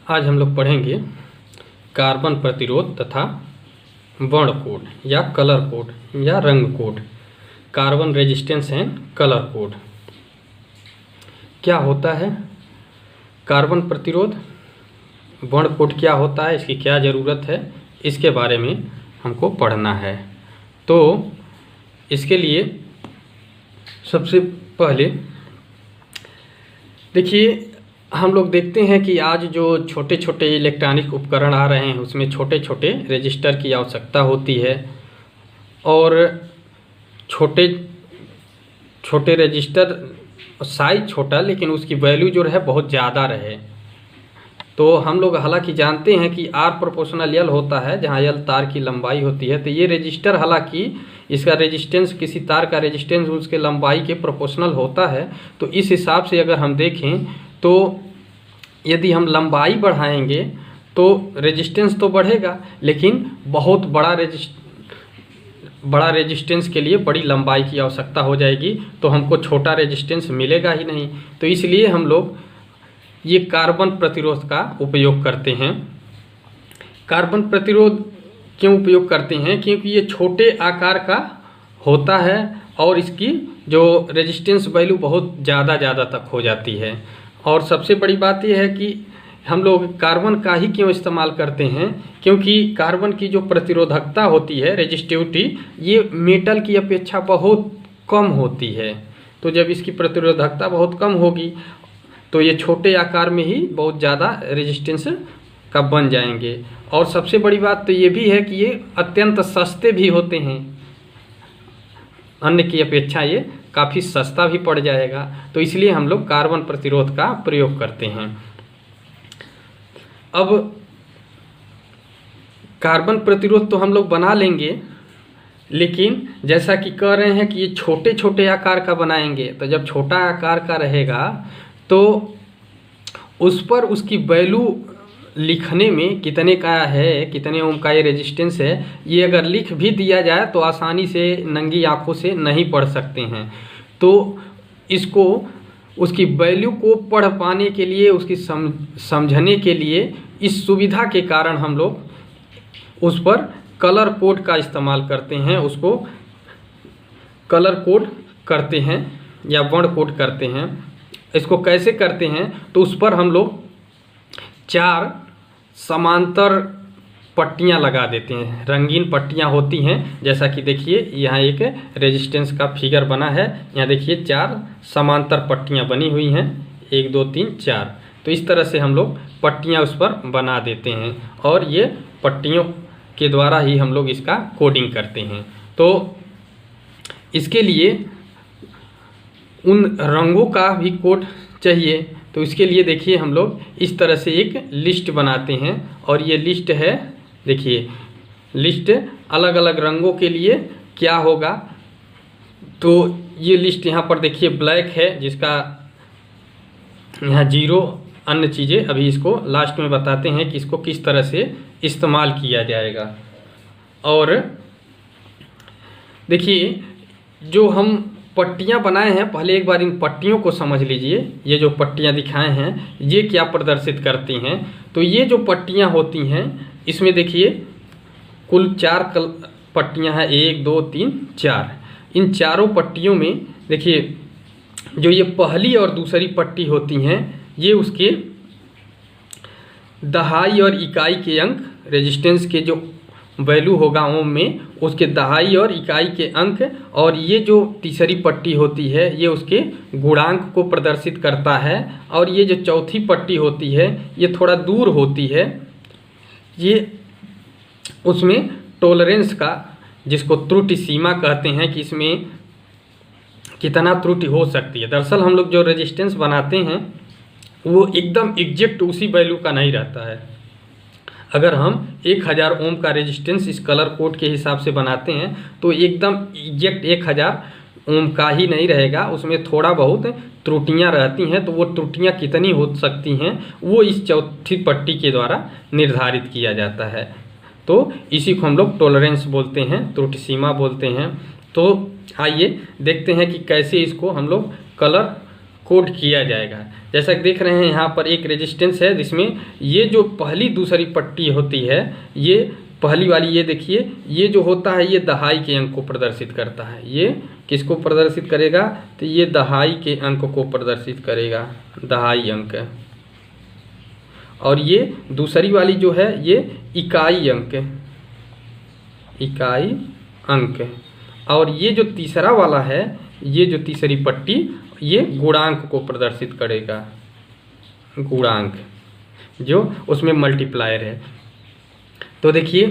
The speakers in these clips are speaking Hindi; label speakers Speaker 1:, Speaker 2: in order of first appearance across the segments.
Speaker 1: आज हम लोग पढ़ेंगे कार्बन प्रतिरोध तथा वर्ण कोड या कलर कोड या रंग code. Carbon resistance and colour code क्या होता है, कार्बन प्रतिरोध, वर्ण कोड क्या होता है, इसकी क्या ज़रूरत है, इसके बारे में हमको पढ़ना है। तो इसके लिए सबसे पहले देखिए, हम लोग देखते हैं कि आज जो छोटे छोटे इलेक्ट्रॉनिक उपकरण आ रहे हैं उसमें छोटे छोटे रजिस्टर की आवश्यकता होती है और छोटे छोटे रजिस्टर साइज छोटा लेकिन उसकी वैल्यू जो है बहुत ज़्यादा रहे। तो हम लोग हालांकि जानते हैं कि R प्रोपोर्शनल L होता है, जहाँ L तार की लंबाई होती है। तो ये रजिस्टर हालांकि इसका रेजिस्टेंस किसी तार का रेजिस्टेंस उसके लंबाई के प्रोपोर्शनल होता है। तो इस हिसाब से अगर हम देखें तो यदि हम लंबाई बढ़ाएंगे तो रेजिस्टेंस तो बढ़ेगा, लेकिन बहुत बड़ा रेजिस्टेंस के लिए बड़ी लंबाई की आवश्यकता हो जाएगी, तो हमको छोटा रेजिस्टेंस मिलेगा ही नहीं। तो इसलिए हम लोग ये कार्बन प्रतिरोध का उपयोग करते हैं। कार्बन प्रतिरोध क्यों उपयोग करते हैं? क्योंकि ये छोटे आकार का होता है और इसकी जो रेजिस्टेंस वैल्यू बहुत ज़्यादा तक हो जाती है। और सबसे बड़ी बात यह है कि हम लोग कार्बन का ही क्यों इस्तेमाल करते हैं, क्योंकि कार्बन की जो प्रतिरोधकता होती है, रेजिस्टिविटी, ये मेटल की अपेक्षा बहुत कम होती है। तो जब इसकी प्रतिरोधकता बहुत कम होगी तो ये छोटे आकार में ही बहुत ज़्यादा रेजिस्टेंस का बन जाएंगे। और सबसे बड़ी बात तो ये भी है कि ये अत्यंत सस्ते भी होते हैं, अन्य की अपेक्षा ये काफ़ी सस्ता भी पड़ जाएगा। तो इसलिए हम लोग कार्बन प्रतिरोध का प्रयोग करते हैं। अब कार्बन प्रतिरोध तो हम लोग बना लेंगे, लेकिन जैसा कि कह रहे हैं कि ये छोटे छोटे आकार का बनाएंगे, तो जब छोटा आकार का रहेगा तो उस पर उसकी वैल्यू लिखने में कितने का है, कितने ओम का ये रेजिस्टेंस है, ये अगर लिख भी दिया जाए तो आसानी से नंगी आंखों से नहीं पढ़ सकते हैं। तो इसको उसकी वैल्यू को पढ़ पाने के लिए, उसकी समझने के लिए, इस सुविधा के कारण हम लोग उस पर कलर कोड का इस्तेमाल करते हैं, उसको कलर कोड करते हैं या वर्ण कोड करते हैं। इसको कैसे करते हैं? तो उस पर हम लोग 4 समांतर पट्टियां लगा देते हैं, रंगीन पट्टियां होती हैं। जैसा कि देखिए यहाँ एक रेजिस्टेंस का फिगर बना है, यहाँ देखिए 4 समांतर पट्टियां बनी हुई हैं, 1 2 3 4। तो इस तरह से हम लोग पट्टियां उस पर बना देते हैं और ये पट्टियों के द्वारा ही हम लोग इसका कोडिंग करते हैं। तो इसके लिए उन रंगों का भी कोड चाहिए। तो इसके लिए देखिए हम लोग इस तरह से एक लिस्ट बनाते हैं और ये लिस्ट है, देखिए लिस्ट अलग अलग रंगों के लिए क्या होगा। तो ये लिस्ट यहाँ पर देखिए ब्लैक है, जिसका यहाँ 0, अन्य चीज़ें अभी इसको लास्ट में बताते हैं कि इसको किस तरह से इस्तेमाल किया जाएगा। और देखिए जो हम पट्टियाँ बनाए हैं, पहले एक बार इन पट्टियों को समझ लीजिए। ये जो पट्टियाँ दिखाए हैं ये क्या प्रदर्शित करती हैं? तो ये जो पट्टियाँ होती हैं इसमें देखिए कुल 4 पट्टियाँ हैं, 1 2 3 4। इन चारों पट्टियों में देखिए जो ये पहली और दूसरी पट्टी होती हैं, ये उसके दहाई और इकाई के अंक, रेजिस्टेंस के जो वैल्यू होगा ओम में, उसके दहाई और इकाई के अंक। और ये जो तीसरी पट्टी होती है ये उसके गुणांक को प्रदर्शित करता है। और ये जो चौथी पट्टी होती है ये थोड़ा दूर होती है, ये उसमें टॉलरेंस का, जिसको त्रुटि सीमा कहते हैं, कि इसमें कितना त्रुटि हो सकती है। दरअसल हम लोग जो रेजिस्टेंस बनाते हैं वो एकदम एग्जैक्ट उसी वैल्यू का नहीं रहता है। अगर हम 1000 ओम का रेजिस्टेंस इस कलर कोड के हिसाब से बनाते हैं तो एकदम एग्जैक्ट 1000 ओम का ही नहीं रहेगा, उसमें थोड़ा बहुत त्रुटियां रहती हैं। तो वो त्रुटियां कितनी हो सकती हैं वो इस चौथी पट्टी के द्वारा निर्धारित किया जाता है। तो इसी को हम लोग टॉलरेंस बोलते हैं, त्रुटि सीमा बोलते हैं। तो आइए देखते हैं कि कैसे इसको हम लोग कलर कोड किया जाएगा। जैसा कि देख रहे हैं यहाँ पर एक रेजिस्टेंस है जिसमें ये जो पहली दूसरी पट्टी होती है, ये पहली वाली, ये देखिए, ये जो होता है ये दहाई के अंक को प्रदर्शित करता है। ये किसको प्रदर्शित करेगा? तो ये दहाई के अंक को प्रदर्शित करेगा, दहाई अंक। और ये दूसरी वाली जो है ये इकाई अंक, इकाई अंक। और ये जो तीसरा वाला है, ये जो तीसरी पट्टी, ये गुणांक को प्रदर्शित करेगा, गुणांक, जो उसमें मल्टीप्लायर है। तो देखिए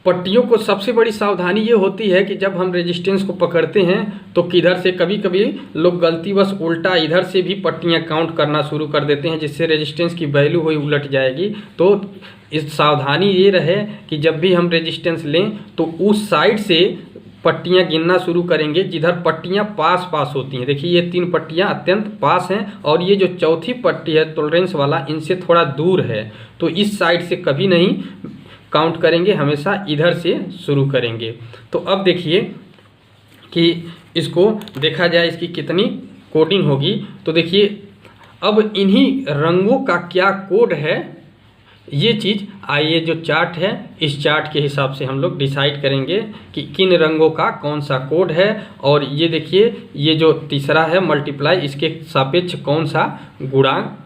Speaker 1: पट्टियों को सबसे बड़ी सावधानी ये होती है कि जब हम रेजिस्टेंस को पकड़ते हैं तो किधर से, कभी कभी लोग गलतीवश उल्टा इधर से भी पट्टियां काउंट करना शुरू कर देते हैं, जिससे रेजिस्टेंस की वैल्यू हुई उलट जाएगी। तो इस सावधानी ये रहे कि जब भी हम रेजिस्टेंस लें तो उस साइड से पट्टियां गिनना शुरू करेंगे जिधर पट्टियां पास पास होती हैं। देखिए ये 3 पट्टियां अत्यंत पास हैं और ये जो चौथी पट्टी है टॉलरेंस वाला, इनसे थोड़ा दूर है। तो इस साइड से कभी नहीं काउंट करेंगे, हमेशा इधर से शुरू करेंगे। तो अब देखिए कि इसको देखा जाए इसकी कितनी कोडिंग होगी। तो देखिए अब इन्हीं रंगों का क्या कोड है, ये चीज़ आइए जो चार्ट है इस चार्ट के हिसाब से हम लोग डिसाइड करेंगे कि किन रंगों का कौन सा कोड है। और ये देखिए ये जो तीसरा है मल्टीप्लाई, इसके सापेक्ष कौन सा गुणांक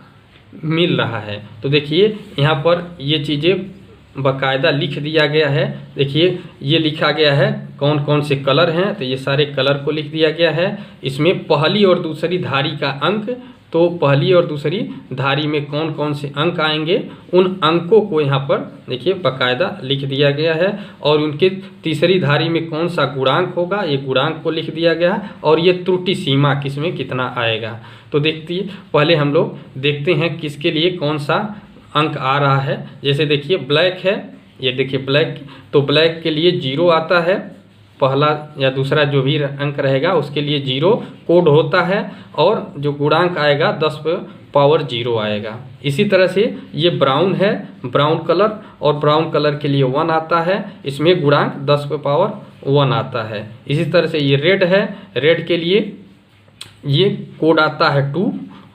Speaker 1: मिल रहा है। तो देखिए यहाँ पर ये चीज़ें बाकायदा लिख दिया गया है। देखिए ये लिखा गया है कौन कौन से कलर हैं, तो ये सारे कलर को लिख दिया गया है। इसमें पहली और दूसरी धारी का अंक, तो पहली और दूसरी धारी में कौन कौन से अंक आएंगे, उन अंकों को यहाँ पर देखिए बाकायदा लिख दिया गया है। और उनके तीसरी धारी में कौन सा गुणांक होगा, ये गुणांक को लिख दिया गया है। और ये त्रुटि सीमा किसमें कितना आएगा। तो देखिए पहले हम लोग देखते हैं किसके लिए कौन सा अंक आ रहा है। जैसे देखिए ब्लैक है, ये देखिए ब्लैक, तो ब्लैक के लिए 0 आता है, पहला या दूसरा जो भी अंक रहेगा उसके लिए 0 कोड होता है। और जो गुणांक आएगा 10 पे पावर 0 आएगा। इसी तरह से ये ब्राउन है, ब्राउन कलर, और ब्राउन कलर के लिए 1 आता है, इसमें गुणांक 10 पे पावर 1 आता है। इसी तरह से ये रेड है, रेड के लिए ये कोड आता है 2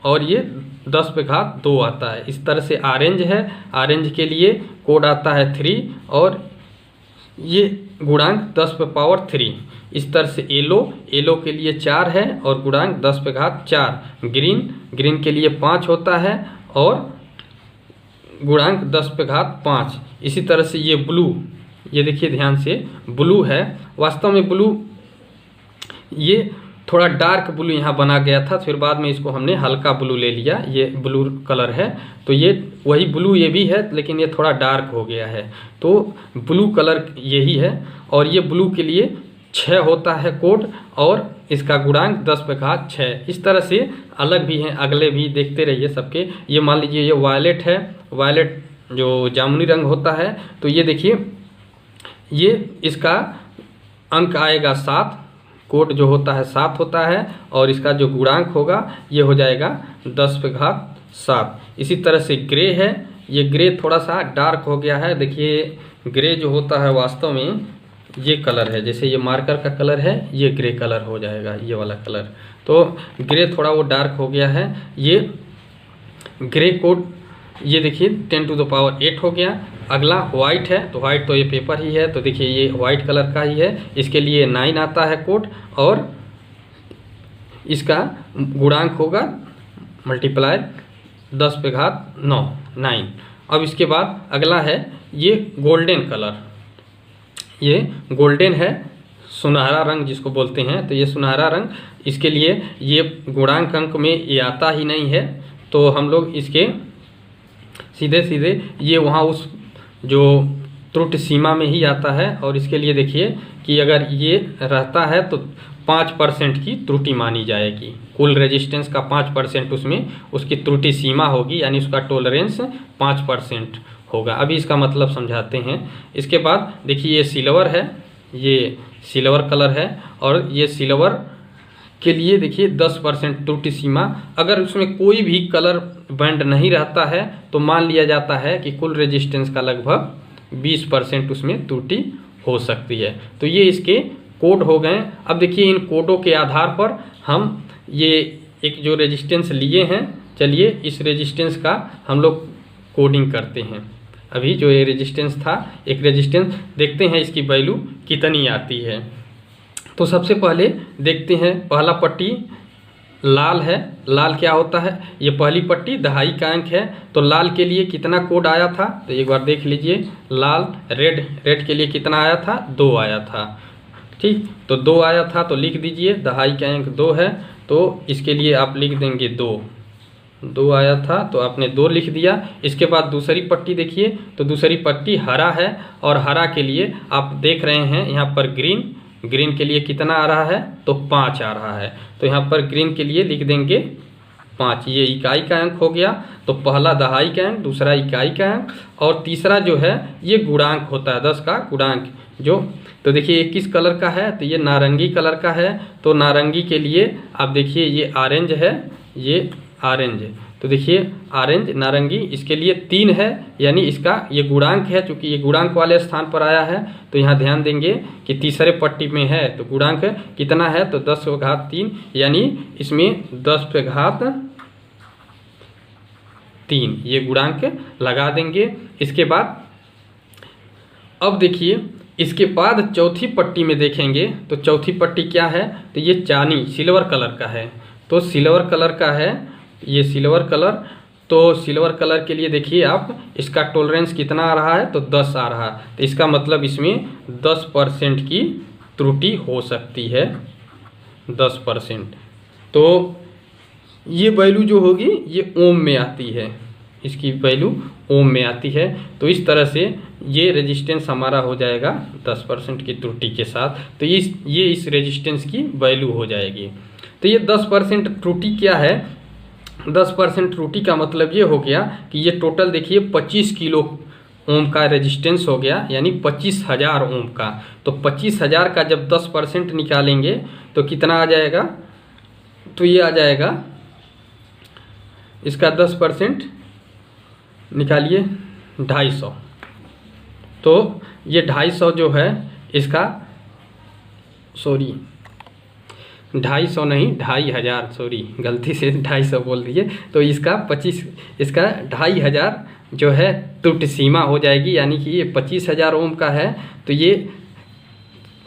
Speaker 1: और ये 10 पे घात 2 आता है। इस तरह से ऑरेंज है, ऑरेंज के लिए कोड आता है 3 और ये गुणांक 10 पे पावर 3। इस तरह से येलो, येलो के लिए 4 है और गुणांक 10 पे घात 4। ग्रीन, ग्रीन के लिए 5 होता है और गुणांक 10 पे घात 5। इसी तरह से ये ब्लू, ये देखिए ध्यान से, ब्लू है, वास्तव में ब्लू ये थोड़ा डार्क ब्लू यहाँ बना गया था, फिर बाद में इसको हमने हल्का ब्लू ले लिया, ये ब्लू कलर है। तो ये वही ब्लू ये भी है लेकिन ये थोड़ा डार्क हो गया है, तो ब्लू कलर यही है। और ये ब्लू के लिए 6 होता है कोड और इसका गुणांक 10 पे घात 6। इस तरह से अलग भी हैं, अगले भी देखते रहिए सबके। ये मान लीजिए ये वायलेट है, वायलेट जो जामुनी रंग होता है, तो ये देखिए ये इसका अंक आएगा 7, कोड जो होता है 7 होता है और इसका जो गुणांक होगा ये हो जाएगा 10 पे घात 7। इसी तरह से ग्रे है, ये ग्रे थोड़ा सा डार्क हो गया है। देखिए ग्रे जो होता है वास्तव में ये कलर है, जैसे ये मार्कर का कलर है ये ग्रे कलर हो जाएगा, ये वाला कलर। तो ग्रे थोड़ा वो डार्क हो गया है। ये ग्रे कोड ये देखिए 10 टू द पावर 8 हो गया। अगला वाइट है, तो वाइट तो ये पेपर ही है, तो देखिए ये वाइट कलर का ही है, इसके लिए 9 आता है कोड और इसका गुणांक होगा मल्टीप्लाई 10 पे घात 9। अब इसके बाद अगला है ये गोल्डन कलर, ये गोल्डन है, सुनहरा रंग जिसको बोलते हैं। तो ये सुनहरा रंग, इसके लिए ये गुणांक अंक में ये आता ही नहीं है, तो हम लोग इसके सीधे सीधे ये वहाँ उस जो त्रुटि सीमा में ही आता है। और इसके लिए देखिए कि अगर ये रहता है तो 5% की त्रुटि मानी जाएगी, कुल रेजिस्टेंस का 5% उसमें उसकी त्रुटि सीमा होगी, यानी उसका टॉलरेंस 5% होगा। अभी इसका मतलब समझाते हैं। इसके बाद देखिए ये सिल्वर है, ये सिल्वर कलर है और ये सिल्वर के लिए देखिए 10% त्रुटि सीमा। अगर उसमें कोई भी कलर बैंड नहीं रहता है तो मान लिया जाता है कि कुल रेजिस्टेंस का लगभग 20% उसमें त्रुटि हो सकती है। तो ये इसके कोड हो गए। अब देखिए इन कोडों के आधार पर हम ये एक जो रेजिस्टेंस लिए हैं, चलिए इस रेजिस्टेंस का हम लोग कोडिंग करते हैं। अभी जो ये रेजिस्टेंस था, एक रेजिस्टेंस देखते हैं इसकी वैल्यू कितनी आती है। तो सबसे पहले देखते हैं, पहला पट्टी लाल है। लाल क्या होता है, ये पहली पट्टी दहाई का अंक है, तो लाल के लिए कितना कोड आया था, तो एक बार देख लीजिए। लाल रेड के लिए कितना आया था, 2 आया था। ठीक, तो 2 आया था तो लिख दीजिए, दहाई का अंक 2 है, तो इसके लिए आप लिख देंगे 2 आया था तो आपने 2 लिख दिया। इसके बाद दूसरी पट्टी देखिए, तो दूसरी पट्टी हरा है, और हरा के लिए आप देख रहे हैं यहाँ पर ग्रीन के लिए कितना आ रहा है, तो 5 आ रहा है, तो यहाँ पर ग्रीन के लिए लिख देंगे 5। ये इकाई का अंक हो गया, तो पहला दहाई का अंक, दूसरा इकाई का अंक, और तीसरा जो है ये गुणांक होता है, 10 का गुणांक जो। तो देखिए ये किस कलर का है, तो ये नारंगी कलर का है, तो नारंगी के लिए आप देखिए ये ऑरेंज है, ये ऑरेंज है, तो देखिए ऑरेंज नारंगी, इसके लिए 3 है, यानी इसका ये गुणांक है, चूँकि ये गुणांक वाले स्थान पर आया है, तो यहाँ ध्यान देंगे कि तीसरे पट्टी में है, तो गुणांक कितना है, तो 10⁻3, यानी इसमें 10⁻3 ये गुणांक लगा देंगे। इसके बाद अब देखिए, इसके बाद चौथी पट्टी में देखेंगे, तो चौथी पट्टी क्या है, तो ये चांदी सिल्वर कलर का है, तो सिल्वर कलर का है ये सिल्वर कलर। तो सिल्वर कलर के लिए देखिए आप, इसका टॉलरेंस कितना आ रहा है, तो 10 आ रहा है, तो इसका मतलब इसमें 10% की त्रुटि हो सकती है, 10%। तो ये वैल्यू जो होगी ये ओम में आती है, इसकी वैल्यू ओम में आती है। तो इस तरह से ये रेजिस्टेंस हमारा हो जाएगा 10% की त्रुटि के साथ, तो ये इस रेजिस्टेंस की वैल्यू हो जाएगी। तो ये 10% त्रुटि क्या है, 10% त्रुटि का मतलब ये हो गया कि ये टोटल देखिए 25 किलो ओम का रेजिस्टेंस हो गया, यानी 25,000 ओम का। तो 25,000 का जब 10% निकालेंगे तो कितना आ जाएगा, तो ये आ जाएगा, इसका 10% निकालिए 250। तो ये 250 जो है इसका, सॉरी 250 नहीं 2,500, सॉरी गलती से 250 बोल दिए। तो इसका 2,500 जो है त्रुटि सीमा हो जाएगी, यानी कि ये 25,000 ओम का है, तो ये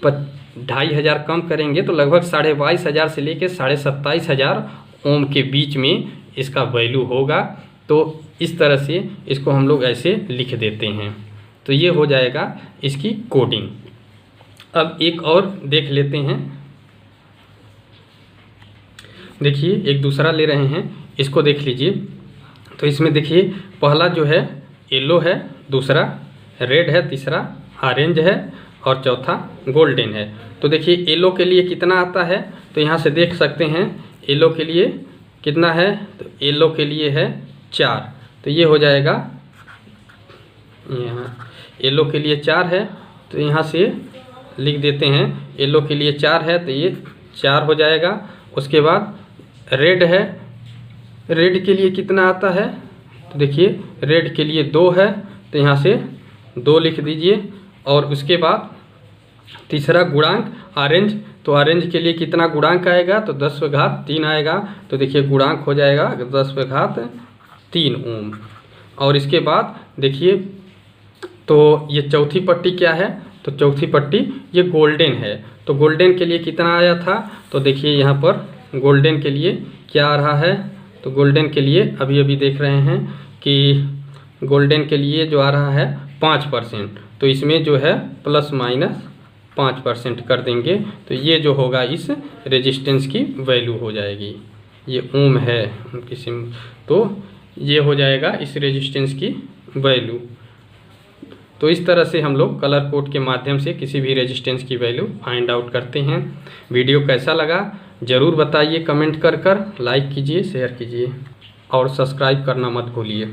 Speaker 1: 2,500 कम करेंगे तो लगभग 22,500 से लेकर 27,500 ओम के बीच में इसका वैल्यू होगा। तो इस तरह से इसको हम लोग ऐसे लिख देते हैं, तो ये हो जाएगा इसकी कोडिंग। अब एक और देख लेते हैं, देखिए एक दूसरा ले रहे हैं, इसको देख लीजिए। तो इसमें देखिए पहला जो है येलो है, दूसरा रेड है, तीसरा ऑरेंज है, और चौथा गोल्डन है। तो देखिए येलो के लिए कितना आता है, तो यहाँ से देख सकते हैं येलो के लिए कितना है, तो येलो के लिए है 4, तो ये हो जाएगा, यहाँ येलो के लिए 4 है, तो यहाँ से लिख देते हैं येलो के लिए 4 है, तो ये 4 हो जाएगा। उसके बाद रेड है, रेड के लिए कितना आता है, तो देखिए रेड के लिए 2 है, तो यहाँ से 2 लिख दीजिए। और उसके बाद तीसरा गुणांक ऑरेंज, तो ऑरेंज के लिए कितना गुणांक आएगा, तो 10⁻3 आएगा, तो देखिए गुणांक हो जाएगा 10⁻3 ओम। और इसके बाद देखिए, तो ये चौथी पट्टी क्या है, तो चौथी पट्टी ये गोल्डन है, तो गोल्डन के लिए कितना आया था, तो देखिए यहाँ पर गोल्डन के लिए क्या आ रहा है, तो गोल्डन के लिए अभी देख रहे हैं कि गोल्डन के लिए जो आ रहा है 5%, तो इसमें जो है ±5% कर देंगे, तो ये जो होगा इस रेजिस्टेंस की वैल्यू हो जाएगी। ये ओम है किस्म, तो ये हो जाएगा इस रेजिस्टेंस की वैल्यू। तो इस तरह से हम लोग कलर कोड के माध्यम से किसी भी रेजिस्टेंस की वैल्यू फाइंड आउट करते हैं। वीडियो कैसा लगा ज़रूर बताइए कमेंट कर, लाइक कीजिए, शेयर कीजिए और सब्सक्राइब करना मत भूलिए।